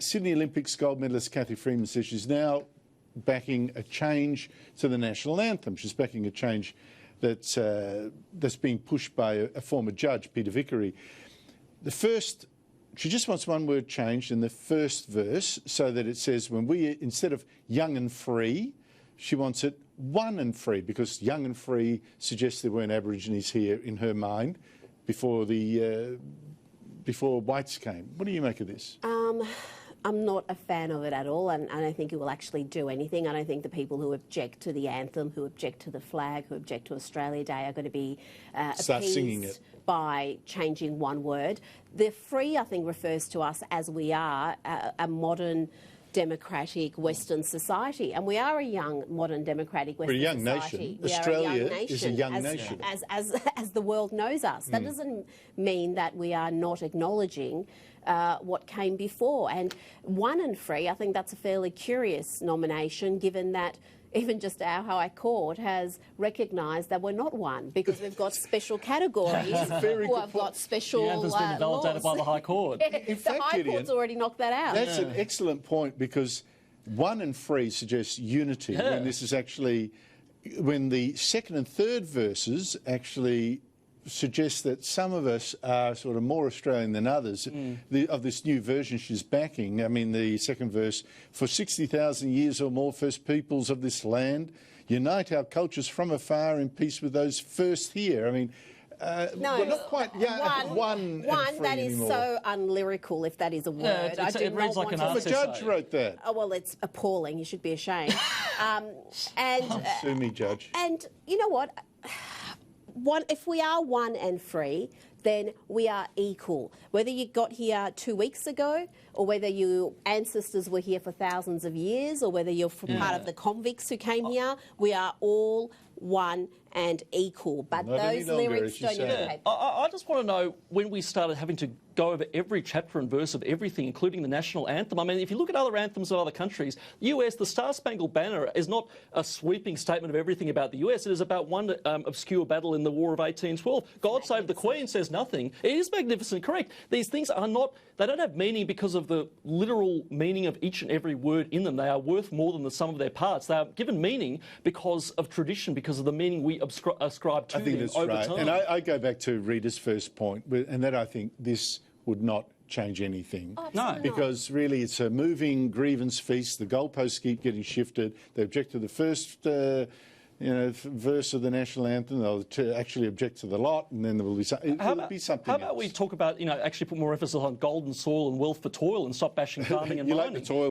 Sydney Olympics gold medalist Cathy Freeman says she's now backing a change to the national anthem. She's backing a change that's being pushed by a former judge, Peter Vickery. She just wants one word changed in the first verse so that it says, instead of young and free, she wants it one and free, because young and free suggests there weren't Aborigines here in her mind before whites came. What do you make of this? I'm not a fan of it at all, and I don't think it will actually do anything. I don't think the people who object to the anthem, who object to the flag, who object to Australia Day are going to be appeased by changing one word. The free, I think, refers to us as we are, a modern democratic Western society, and we are a young, modern democratic Western society. We're a young nation. Australia is a young nation. As the world knows us. That doesn't mean that we are not acknowledging what came before. And one and free, I think that's a fairly curious nomination, given that even just our High Court has recognised that we're not one, because we've got special categories who have got special the anthem's been invalidated by the High Court. In fact, the High Court's already knocked that out. That's an excellent point, because one and free suggests unity, when this is actually, when the second and third verses actually suggest that some of us are sort of more Australian than others. Of this new version she's backing, I mean, the second verse, for 60,000 years or more, first peoples of this land, unite our cultures from afar in peace with those first here. I mean, no, we're not quite one that is anymore. so unlyrical, if that is a word. It reads like an The judge wrote that. Oh, well, it's appalling. You should be ashamed. Sue me, Judge. And you know what? If we are one and free, then we are equal. Whether you got here 2 weeks ago, or whether your ancestors were here for thousands of years, or whether you're part of the convicts who came here, we are all one and equal. But Not those lyrics don't indicate that. I just want to know, when we started having to go over every chapter and verse of everything, including the national anthem. I mean, if you look at other anthems of other countries, US, the Star-Spangled Banner is not a sweeping statement of everything about the US. It is about one obscure battle in the War of 1812. God Save the Queen says nothing. It is magnificent, correct. These things are not, they don't have meaning because of the literal meaning of each and every word in them. They are worth more than the sum of their parts. They are given meaning because of tradition, because of the meaning we ascribe to them over time. I think that's right. And I go back to Rita's first point, and that I think this would not change anything. Oh, no. Because really it's a moving grievance feast. The goalposts keep getting shifted. They object to the first verse of the national anthem. They'll actually object to the lot, and then there will be, something How about else. we talk about, actually put more emphasis on golden soil and wealth for toil and stop bashing farming and You mining? like the toil.